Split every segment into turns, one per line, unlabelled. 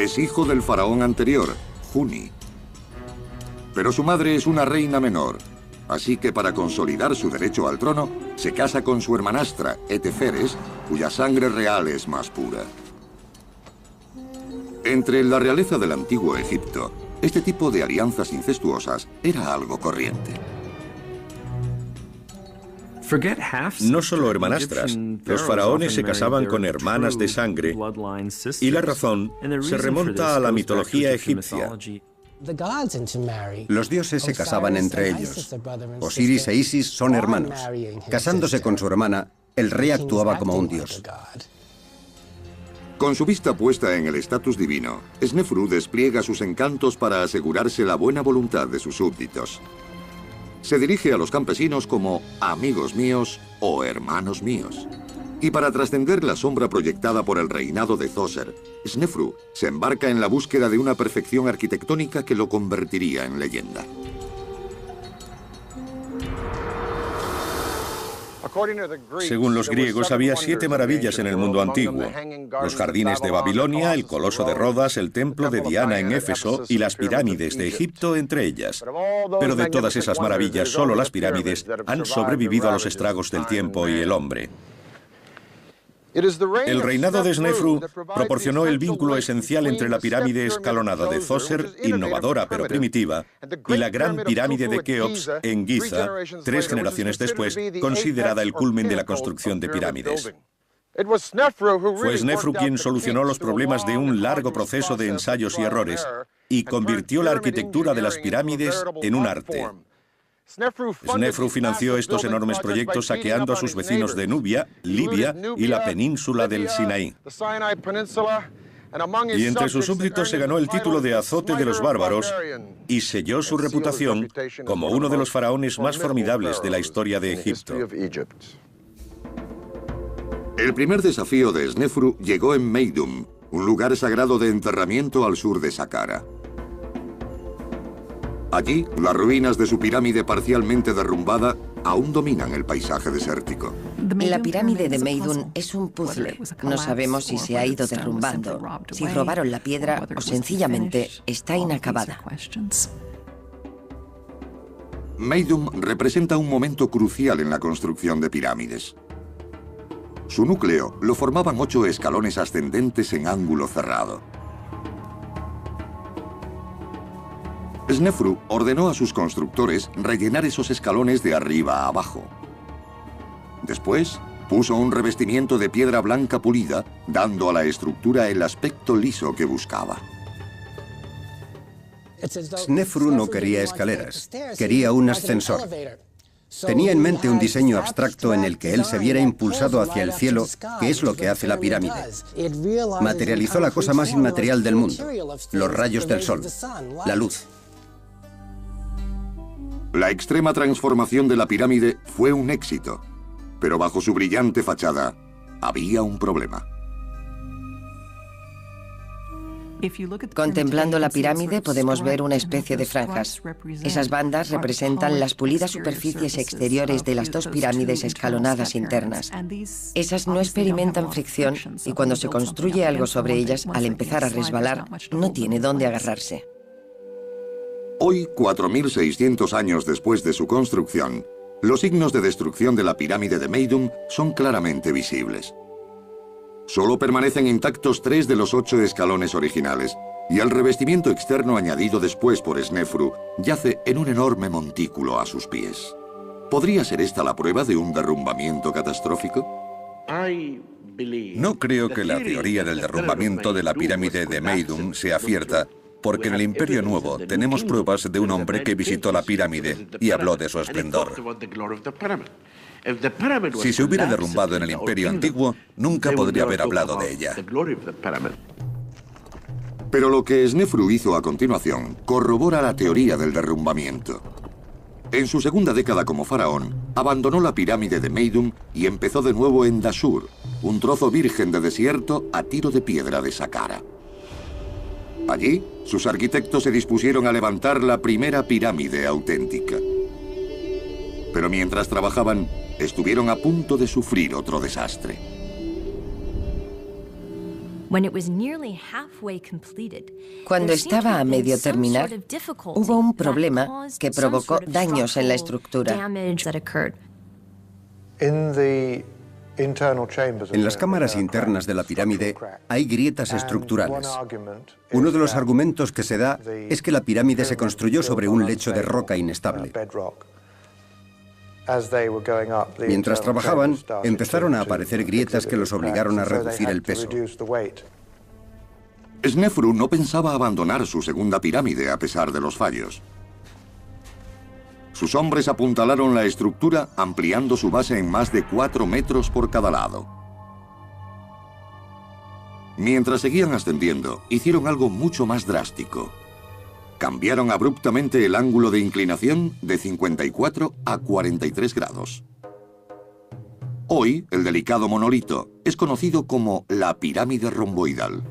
Es hijo del faraón anterior, Juni. Pero su madre es una reina menor, así que para consolidar su derecho al trono, se casa con su hermanastra, Eteferes, cuya sangre real es más pura. Entre la realeza del antiguo Egipto, este tipo de alianzas incestuosas era algo corriente.
No solo hermanastras, los faraones se casaban con hermanas de sangre, y la razón se remonta a la mitología egipcia.
Los dioses se casaban entre ellos. Osiris e Isis son hermanos. Casándose con su hermana, el rey actuaba como un dios.
Con su vista puesta en el estatus divino, Snefru despliega sus encantos para asegurarse la buena voluntad de sus súbditos. Se dirige a los campesinos como amigos míos o hermanos míos. Y para trascender la sombra proyectada por el reinado de Djoser, Snefru se embarca en la búsqueda de una perfección arquitectónica que lo convertiría en leyenda.
Según los griegos, había 7 maravillas en el mundo antiguo: los jardines de Babilonia, el coloso de Rodas, el templo de Diana en Éfeso y las pirámides de Egipto entre ellas. Pero de todas esas maravillas, solo las pirámides han sobrevivido a los estragos del tiempo y el hombre. El reinado de Snefru proporcionó el vínculo esencial entre la pirámide escalonada de Djoser, innovadora pero primitiva, y la gran pirámide de Keops en Giza, 3 generaciones después, considerada el culmen de la construcción de pirámides. Fue Snefru quien solucionó los problemas de un largo proceso de ensayos y errores y convirtió la arquitectura de las pirámides en un arte. Snefru financió estos enormes proyectos saqueando a sus vecinos de Nubia, Libia y la península del Sinaí. Y entre sus súbditos se ganó el título de azote de los bárbaros y selló su reputación como uno de los faraones más formidables de la historia de Egipto.
El primer desafío de Snefru llegó en Meidum, un lugar sagrado de enterramiento al sur de Saqqara. Allí, las ruinas de su pirámide parcialmente derrumbada aún dominan el paisaje desértico.
La pirámide de Meidum es un puzzle. No sabemos si se ha ido derrumbando, si robaron la piedra o sencillamente está inacabada.
Meidum representa un momento crucial en la construcción de pirámides. Su núcleo lo formaban 8 escalones ascendentes en ángulo cerrado. Snefru ordenó a sus constructores rellenar esos escalones de arriba a abajo. Después, puso un revestimiento de piedra blanca pulida, dando a la estructura el aspecto liso que buscaba.
Snefru no quería escaleras, quería un ascensor. Tenía en mente un diseño abstracto en el que él se viera impulsado hacia el cielo, que es lo que hace la pirámide. Materializó la cosa más inmaterial del mundo, los rayos del sol, la luz.
La extrema transformación de la pirámide fue un éxito, pero bajo su brillante fachada había un problema.
Contemplando la pirámide podemos ver una especie de franjas. Esas bandas representan las pulidas superficies exteriores de las 2 pirámides escalonadas internas. Esas no experimentan fricción y cuando se construye algo sobre ellas, al empezar a resbalar, no tiene dónde agarrarse.
Hoy, 4.600 años después de su construcción, los signos de destrucción de la pirámide de Meidum son claramente visibles. Solo permanecen intactos 3 de los 8 escalones originales, y el revestimiento externo añadido después por Snefru yace en un enorme montículo a sus pies. ¿Podría ser esta la prueba de un derrumbamiento catastrófico?
No creo que la teoría del derrumbamiento de la pirámide de Meidum sea cierta, porque en el Imperio Nuevo tenemos pruebas de un hombre que visitó la pirámide y habló de su esplendor. Si se hubiera derrumbado en el Imperio Antiguo, nunca podría haber hablado de ella.
Pero lo que Snefru hizo a continuación corrobora la teoría del derrumbamiento. En su segunda década como faraón, abandonó la pirámide de Meidum y empezó de nuevo en Dashur, un trozo virgen de desierto a tiro de piedra de Saqqara. Allí, sus arquitectos se dispusieron a levantar la primera pirámide auténtica. Pero mientras trabajaban, estuvieron a punto de sufrir otro desastre.
Cuando estaba a medio terminar, hubo un problema que provocó daños en la estructura.
En las cámaras internas de la pirámide hay grietas estructurales. Uno de los argumentos que se da es que la pirámide se construyó sobre un lecho de roca inestable. Mientras trabajaban, empezaron a aparecer grietas que los obligaron a reducir el peso.
Snefru no pensaba abandonar su segunda pirámide a pesar de los fallos. Sus hombres apuntalaron la estructura, ampliando su base en más de 4 metros por cada lado. Mientras seguían ascendiendo, hicieron algo mucho más drástico. Cambiaron abruptamente el ángulo de inclinación de 54 a 43 grados. Hoy, el delicado monolito es conocido como la pirámide romboidal.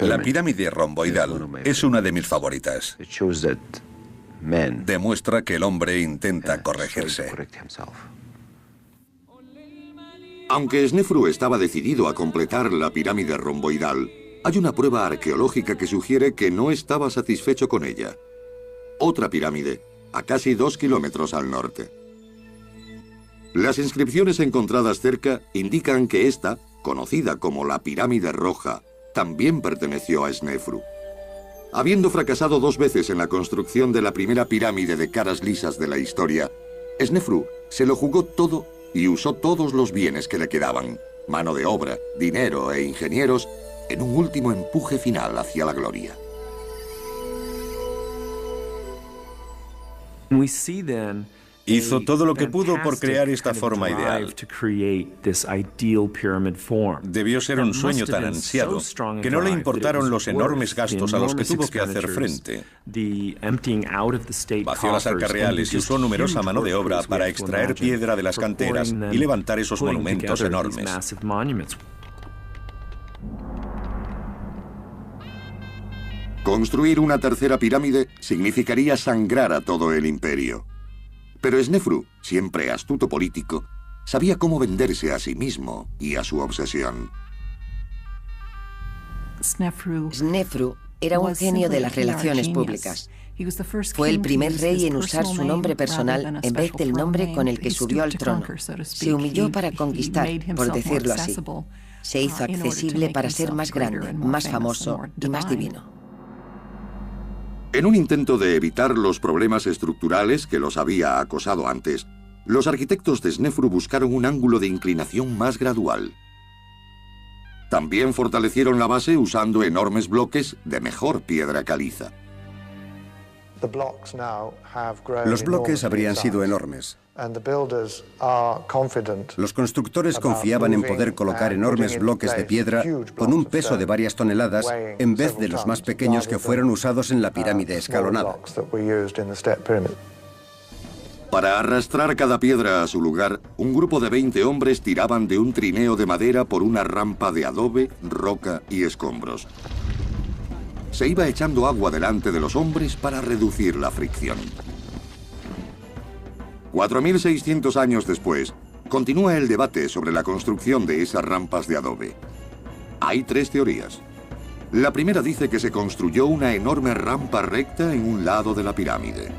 La pirámide romboidal es una de mis favoritas. Demuestra que el hombre intenta corregirse.
Aunque Snefru estaba decidido a completar la pirámide romboidal, hay una prueba arqueológica que sugiere que no estaba satisfecho con ella. Otra pirámide, a casi 2 kilómetros al norte. Las inscripciones encontradas cerca indican que esta, conocida como la pirámide roja, también perteneció a Snefru. Habiendo fracasado 2 veces en la construcción de la primera pirámide de caras lisas de la historia, Snefru se lo jugó todo y usó todos los bienes que le quedaban, mano de obra, dinero e ingenieros, en un último empuje final hacia la gloria.
Hizo todo lo que pudo por crear esta forma ideal. Debió ser un sueño tan ansiado que no le importaron los enormes gastos a los que tuvo que hacer frente. Vació las arcas reales y usó numerosa mano de obra para extraer piedra de las canteras y levantar esos monumentos enormes.
Construir una tercera pirámide significaría sangrar a todo el imperio. Pero Snefru, siempre astuto político, sabía cómo venderse a sí mismo y a su obsesión.
Snefru era un genio de las relaciones públicas. Fue el primer rey en usar su nombre personal en vez del nombre con el que subió al trono. Se humilló para conquistar, por decirlo así. Se hizo accesible para ser más grande, más famoso y más divino.
En un intento de evitar los problemas estructurales que los había acosado antes, los arquitectos de Snefru buscaron un ángulo de inclinación más gradual. También fortalecieron la base usando enormes bloques de mejor piedra caliza.
Los bloques habrían sido enormes. Los constructores confiaban en poder colocar enormes bloques de piedra con un peso de varias toneladas en vez de los más pequeños que fueron usados en la pirámide escalonada.
Para arrastrar cada piedra a su lugar, un grupo de 20 hombres tiraban de un trineo de madera por una rampa de adobe, roca y escombros. Se iba echando agua delante de los hombres para reducir la fricción. 4.600 años después, continúa el debate sobre la construcción de esas rampas de adobe. Hay 3 teorías. La primera dice que se construyó una enorme rampa recta en un lado de la pirámide.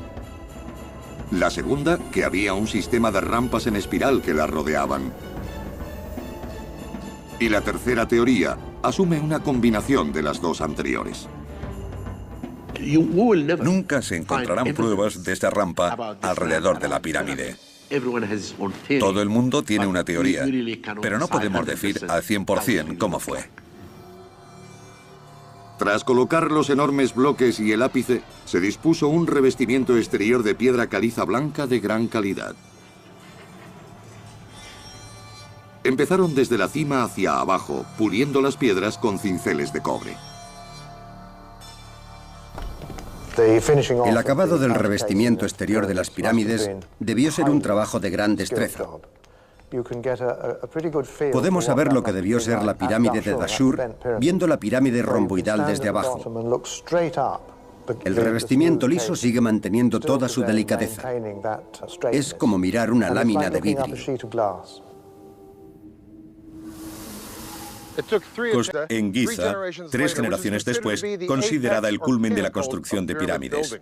La segunda, que había un sistema de rampas en espiral que la rodeaban. Y la tercera teoría asume una combinación de las 2 anteriores.
Nunca se encontrarán pruebas de esta rampa alrededor de la pirámide. Todo el mundo tiene una teoría, pero no podemos decir al 100% cómo fue.
Tras colocar los enormes bloques y el ápice, se dispuso un revestimiento exterior de piedra caliza blanca de gran calidad. Empezaron desde la cima hacia abajo, puliendo las piedras con cinceles de cobre.
El acabado del revestimiento exterior de las pirámides debió ser un trabajo de gran destreza. Podemos saber lo que debió ser la pirámide de Dashur viendo la pirámide romboidal desde abajo. El revestimiento liso sigue manteniendo toda su delicadeza. Es como mirar una lámina de vidrio.
En Giza, 3 generaciones después, considerada el culmen de la construcción de pirámides.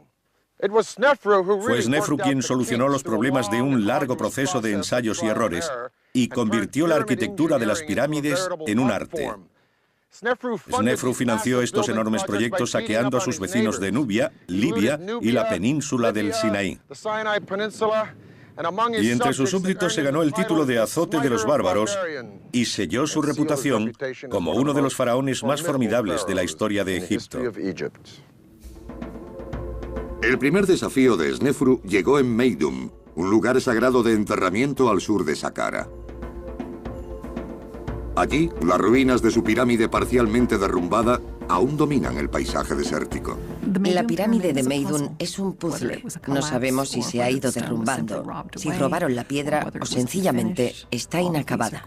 Fue Snefru quien solucionó los problemas de un largo proceso de ensayos y errores y convirtió la arquitectura de las pirámides en un arte. Snefru financió estos enormes proyectos saqueando a sus vecinos de Nubia, Libia y la península del Sinaí. Y entre sus súbditos se ganó el título de azote de los bárbaros y selló su reputación como uno de los faraones más formidables de la historia de Egipto.
El primer desafío de Snefru llegó en Meidum, un lugar sagrado de enterramiento al sur de Saqqara. Allí, las ruinas de su pirámide parcialmente derrumbada aún dominan el paisaje desértico.
La pirámide de Meidum es un puzzle. No sabemos si se ha ido derrumbando, si robaron la piedra o sencillamente está inacabada.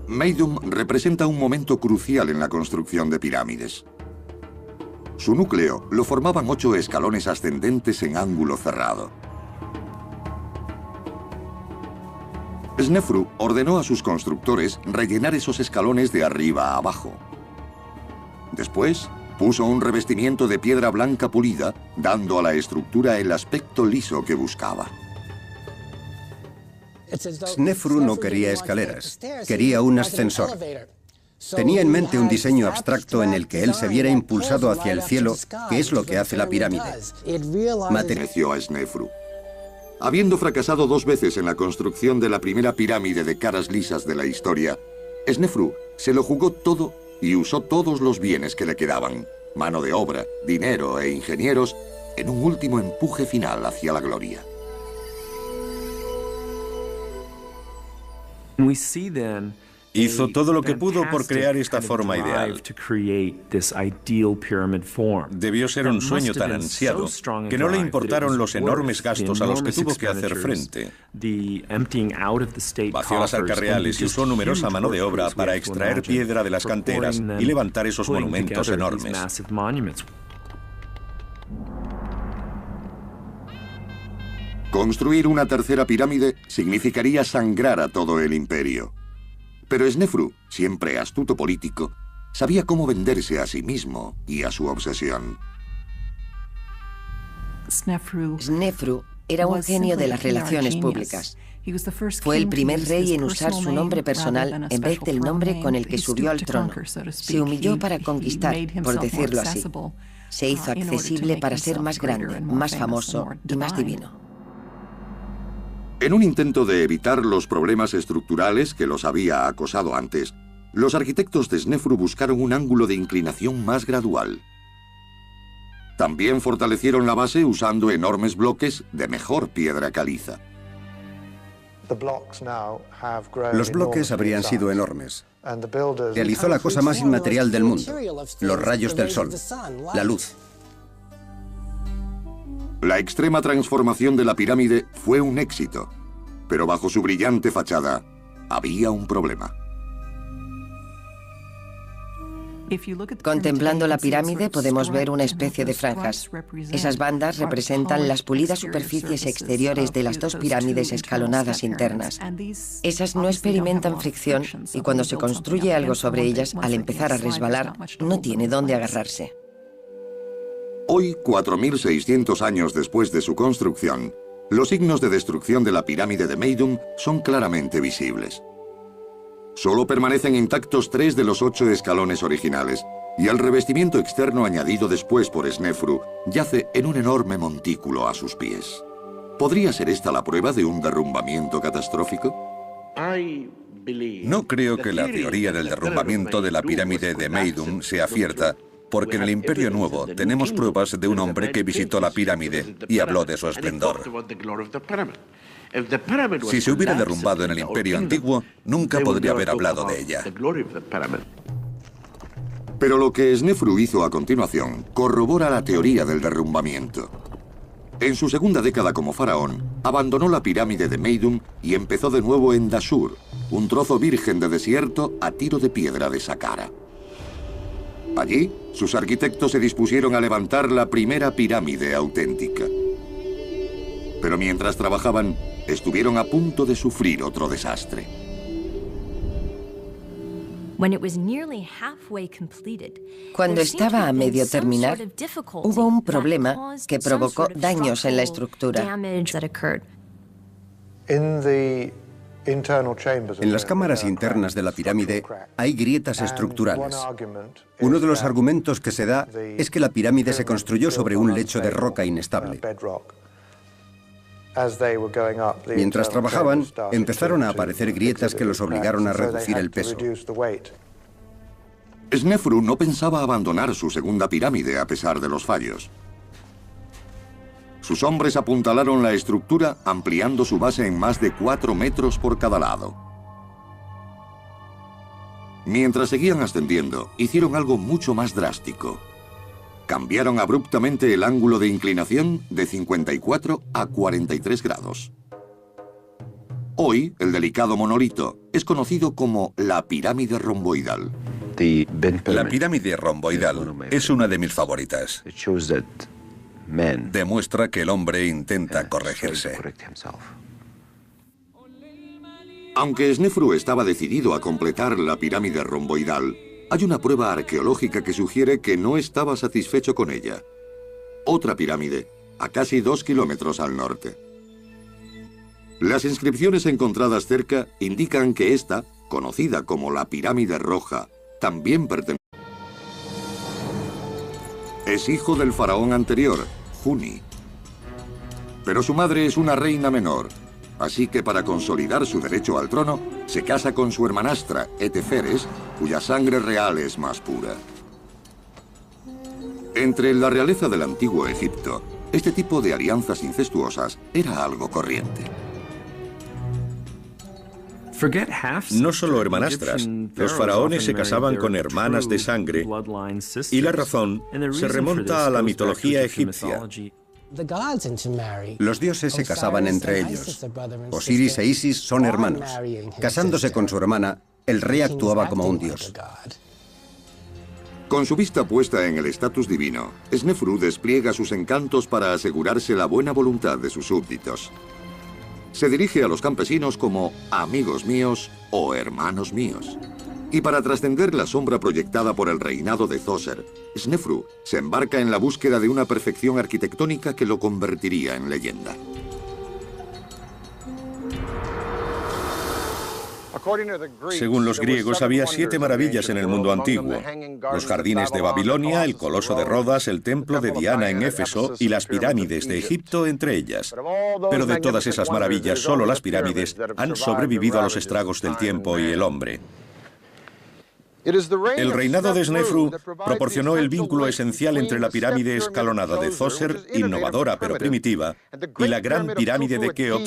Meidum representa un momento crucial en la construcción de pirámides. Su núcleo lo formaban 8 escalones ascendentes en ángulo cerrado. Snefru ordenó a sus constructores rellenar esos escalones de arriba a abajo. Después, puso un revestimiento de piedra blanca pulida, dando a la estructura el aspecto liso que buscaba.
Snefru no quería escaleras, quería un ascensor. Tenía en mente un diseño abstracto en el que él se viera impulsado hacia el cielo, que es lo que hace la pirámide.
Perteneció a Snefru. Habiendo fracasado 2 veces en la construcción de la primera pirámide de caras lisas de la historia, Snefru se lo jugó todo y usó todos los bienes que le quedaban, mano de obra, dinero e ingenieros, en un último empuje final hacia la gloria.
Hizo todo lo que pudo por crear esta forma ideal. Debió ser un sueño tan ansiado que no le importaron los enormes gastos a los que tuvo que hacer frente. Vació las arcas reales y usó numerosa mano de obra para extraer piedra de las canteras y levantar esos monumentos enormes.
Construir una tercera pirámide significaría sangrar a todo el imperio. Pero Snefru, siempre astuto político, sabía cómo venderse a sí mismo y a su obsesión.
Snefru era un genio de las relaciones públicas. Fue el primer rey en usar su nombre personal en vez del nombre con el que subió al trono. Se humilló para conquistar, por decirlo así. Se hizo accesible para ser más grande, más famoso y más divino.
En un intento de evitar los problemas estructurales que los había acosado antes, los arquitectos de Snefru buscaron un ángulo de inclinación más gradual. También fortalecieron la base usando enormes bloques de mejor piedra caliza.
Los bloques habrían sido enormes. Realizó la cosa más inmaterial del mundo, los rayos del sol, la luz.
La extrema transformación de la pirámide fue un éxito, pero bajo su brillante fachada había un problema.
Contemplando la pirámide podemos ver una especie de franjas. Esas bandas representan las pulidas superficies exteriores de las 2 pirámides escalonadas internas. Esas no experimentan fricción y cuando se construye algo sobre ellas, al empezar a resbalar, no tiene dónde agarrarse.
Hoy, 4.600 años después de su construcción, los signos de destrucción de la pirámide de Meidum son claramente visibles. Solo permanecen intactos 3 de los 8 escalones originales, y el revestimiento externo añadido después por Snefru yace en un enorme montículo a sus pies. ¿Podría ser esta la prueba de un derrumbamiento catastrófico?
No creo que la teoría del derrumbamiento de la pirámide de Meidum sea cierta, porque en el Imperio Nuevo tenemos pruebas de un hombre que visitó la pirámide y habló de su esplendor. Si se hubiera derrumbado en el Imperio Antiguo, nunca podría haber hablado de ella.
Pero lo que Snefru hizo a continuación corrobora la teoría del derrumbamiento. En su segunda década como faraón, abandonó la pirámide de Meidum y empezó de nuevo en Dashur, un trozo virgen de desierto a tiro de piedra de Saqqara. Allí, sus arquitectos se dispusieron a levantar la primera pirámide auténtica. Pero mientras trabajaban, estuvieron a punto de sufrir otro desastre.
Cuando estaba a medio terminar, hubo un problema que provocó daños en la estructura.
En las cámaras internas de la pirámide hay grietas estructurales. Uno de los argumentos que se da es que la pirámide se construyó sobre un lecho de roca inestable. Mientras trabajaban, empezaron a aparecer grietas que los obligaron a reducir el peso.
Snefru no pensaba abandonar su segunda pirámide a pesar de los fallos. Sus hombres apuntalaron la estructura, ampliando su base en más de 4 metros por cada lado. Mientras seguían ascendiendo, hicieron algo mucho más drástico. Cambiaron abruptamente el ángulo de inclinación de 54 a 43 grados. Hoy, el delicado monolito es conocido como la pirámide romboidal.
La pirámide romboidal es una de mis favoritas. Demuestra que el hombre intenta corregirse.
Aunque Snefru estaba decidido a completar la pirámide romboidal, hay una prueba arqueológica que sugiere que no estaba satisfecho con ella. Otra pirámide, a casi 2 kilómetros al norte. Las inscripciones encontradas cerca indican que esta, conocida como la pirámide roja, también pertenece. Es hijo del faraón anterior, Juni. Pero su madre es una reina menor, así que para consolidar su derecho al trono, se casa con su hermanastra, Eteferes, cuya sangre real es más pura. Entre la realeza del antiguo Egipto, este tipo de alianzas incestuosas era algo corriente.
No solo hermanastras, los faraones se casaban con hermanas de sangre, y la razón se remonta a la mitología egipcia.
Los dioses se casaban entre ellos. Osiris e Isis son hermanos. Casándose con su hermana, el rey actuaba como un dios.
Con su vista puesta en el estatus divino, Snefru despliega sus encantos para asegurarse la buena voluntad de sus súbditos. Se dirige a los campesinos como amigos míos o hermanos míos. Y para trascender la sombra proyectada por el reinado de Djoser, Snefru se embarca en la búsqueda de una perfección arquitectónica que lo convertiría en leyenda.
Según los griegos, había 7 maravillas en el mundo antiguo: los jardines de Babilonia, el Coloso de Rodas, el templo de Diana en Éfeso y las pirámides de Egipto entre ellas. Pero de todas esas maravillas, solo las pirámides han sobrevivido a los estragos del tiempo y el hombre. El reinado de Snefru proporcionó el vínculo esencial entre la pirámide escalonada de Djoser, innovadora pero primitiva, y la gran pirámide de Keops,